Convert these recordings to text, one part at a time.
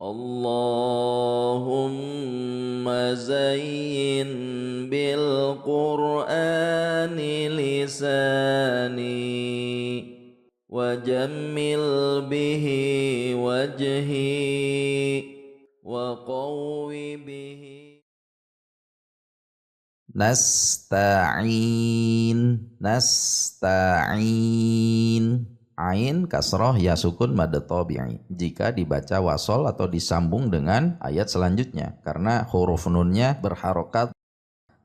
Allahumma zayyin bil Qur'ani lisani wajammil bihi wajhi wa qawwi bihi. Nasta'in. Ain kasroh ya sukun mad tabi'i jika dibaca wasol atau disambung dengan ayat selanjutnya karena huruf nunnya berharokat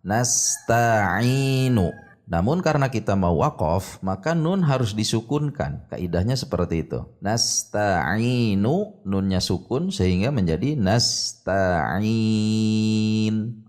nasta'inu. Namun karena kita mau waqaf maka nun harus disukunkan. Kaidahnya seperti itu. Nasta'inu, nunnya sukun sehingga menjadi nasta'in.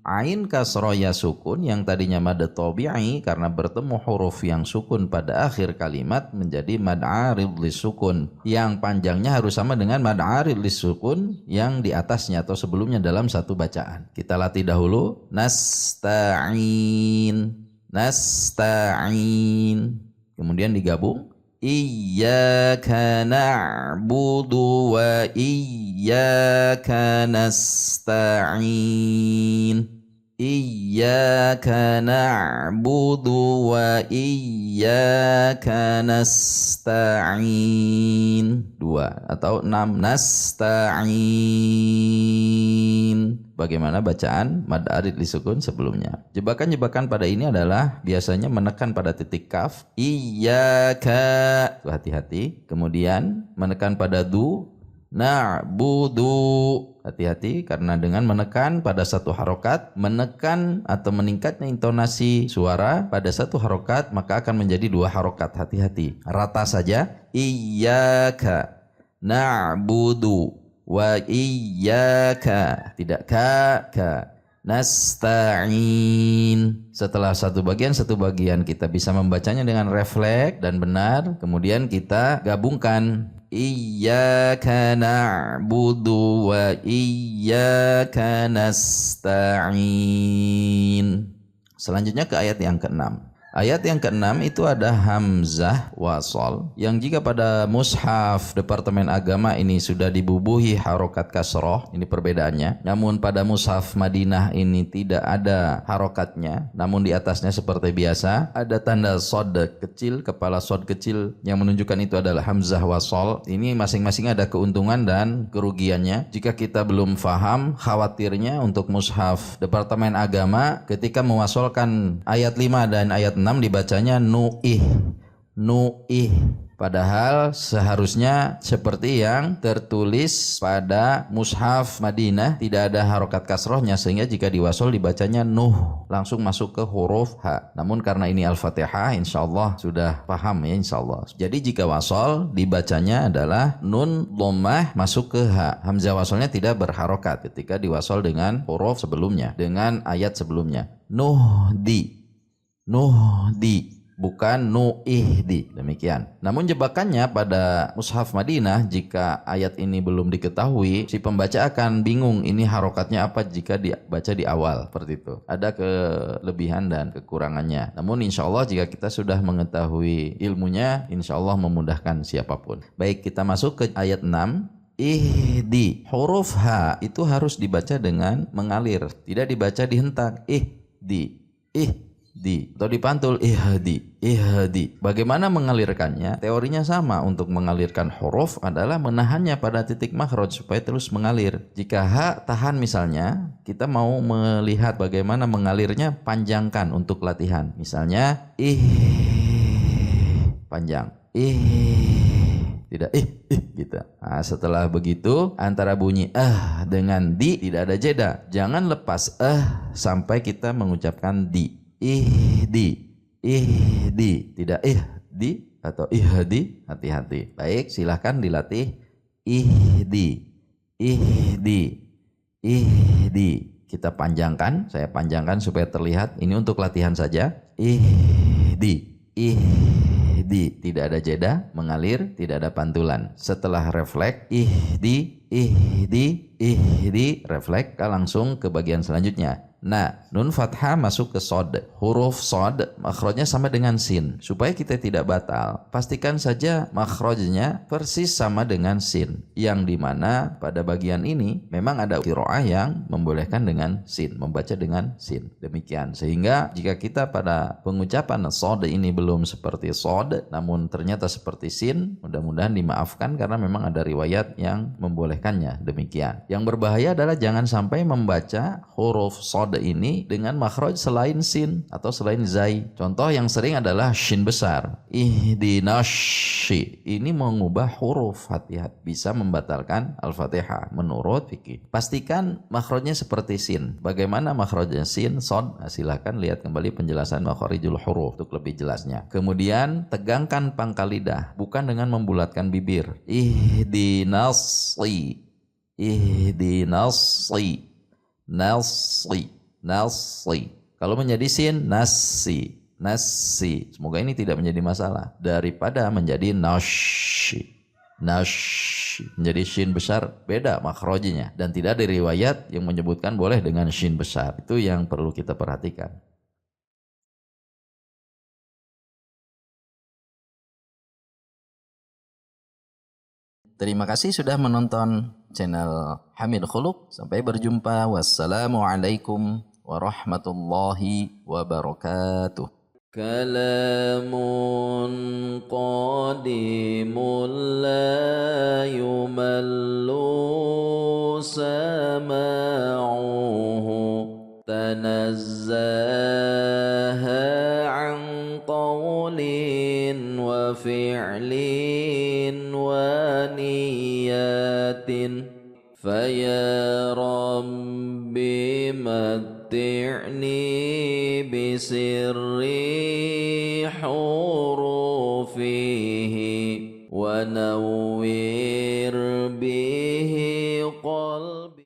Ain kasroh ya sukun yang tadinya mad tabi'i karena bertemu huruf yang sukun pada akhir kalimat menjadi mad arid lisukun yang panjangnya harus sama dengan mad arid lisukun yang di atasnya atau sebelumnya dalam satu bacaan. Kita latih dahulu. Nasta'in, nasta'in, kemudian digabung iyyaka na'budu wa iyyaka nasta'in. Iyyaka na'budu wa iyyaka nasta'in. 2 atau 6 nasta'in. Bagaimana bacaan mad arid lisukun sebelumnya? Jebakan-jebakan pada ini adalah biasanya menekan pada titik kaf iyyaka, hati-hati. Kemudian menekan pada du na'budu, hati-hati karena dengan menekan pada satu harokat, menekan atau meningkatnya intonasi suara pada satu harokat maka akan menjadi 2 harokat. Hati-hati, rata saja. Iyyaka na'budu wa iyyaka, tidak ka. Nasta'in. Setelah satu bagian kita bisa membacanya dengan refleks dan benar, kemudian kita gabungkan iyyaka na'budu wa iyyaka nasta'in. Selanjutnya ke ayat yang ke-6. Ayat yang ke-6 itu ada hamzah wasol yang jika pada mushaf Departemen Agama ini sudah dibubuhi harokat kasroh, ini perbedaannya. Namun pada mushaf Madinah ini tidak ada harokatnya, namun di atasnya seperti biasa ada tanda sod kecil, kepala sod kecil yang menunjukkan itu adalah hamzah wasol. Ini masing-masing ada keuntungan dan kerugiannya. Jika kita belum faham, khawatirnya untuk mushaf Departemen Agama ketika mewasolkan ayat 5 dan ayat 6 dibacanya nu'ih. Padahal seharusnya seperti yang tertulis pada mushaf Madinah, tidak ada harokat kasrohnya sehingga jika diwasol dibacanya nuh, langsung masuk ke huruf H. Namun karena ini Al-Fatihah insyaallah sudah paham ya insyaallah. Jadi jika wasol dibacanya adalah nun dhammah masuk ke H. Hamzah wasolnya tidak berharokat ketika diwasol dengan huruf sebelumnya, dengan ayat sebelumnya. Nuhdi, bukan nu'ihdi, demikian. Namun jebakannya pada mushaf Madinah, jika ayat ini belum diketahui, si pembaca akan bingung ini harokatnya apa jika dibaca di awal, seperti itu. Ada kelebihan dan kekurangannya. Namun insya Allah jika kita sudah mengetahui ilmunya, insya Allah memudahkan siapapun. Baik, kita masuk ke ayat 6. Ihdi, huruf H itu harus dibaca dengan mengalir, tidak dibaca dihentak. Ihdi atau dipantul ihdi. Bagaimana mengalirkannya? Teorinya sama. Untuk mengalirkan huruf adalah menahannya pada titik makhraj supaya terus mengalir. Jika H tahan misalnya, kita mau melihat bagaimana mengalirnya, panjangkan untuk latihan. Misalnya panjang tidak gitu. Nah, setelah begitu antara bunyi dengan di tidak ada jeda. Jangan lepas sampai kita mengucapkan di. Ihdi, tidak ihdi atau ihdi, hati-hati. Baik, silahkan dilatih. Ihdi. Kita panjangkan, saya panjangkan supaya terlihat. Ini untuk latihan saja. Ihdi, tidak ada jeda, mengalir, tidak ada pantulan. Setelah refleks ihdi, refleks, langsung ke bagian selanjutnya. Nah, nun fathah masuk ke sod. Huruf sod makhrajnya sama dengan sin. Supaya kita tidak batal, pastikan saja makhrajnya persis sama dengan sin. Yang dimana pada bagian ini memang ada qiraah yang membolehkan dengan sin, membaca dengan sin. Demikian. Sehingga jika kita pada pengucapan sod ini belum seperti sod, namun ternyata seperti sin, mudah-mudahan dimaafkan karena memang ada riwayat yang membolehkannya. Demikian. Yang berbahaya adalah jangan sampai membaca huruf sod ini dengan makhraj selain sin atau selain zai. Contoh yang sering adalah shin besar. Ihdinash. Ini mengubah huruf, hati-hati, bisa membatalkan Al-Fatihah menurut fikih. Pastikan makhrajnya seperti sin. Bagaimana makhrajnya sin, sod? Nah, silakan lihat kembali penjelasan makharijul huruf untuk lebih jelasnya. Kemudian tegangkan pangkal lidah, bukan dengan membulatkan bibir. Ihdinasi. Ihdinasi. Nasi. Nasi. Kalau menjadi sin, nasi. Nasi. Semoga ini tidak menjadi masalah. Daripada menjadi nashi. Nashi. Menjadi shin besar, beda makhrajnya. Dan tidak ada riwayat yang menyebutkan boleh dengan shin besar. Itu yang perlu kita perhatikan. Terima kasih sudah menonton channel Hamid Khuluq. Sampai berjumpa. Wassalamualaikum warahmatullahi wabarakatuh. كلام قادم لا يمل سماعه تنزه عن قول وفعل ونيات فيا رب متعني بسر حروفه ونور به قلبي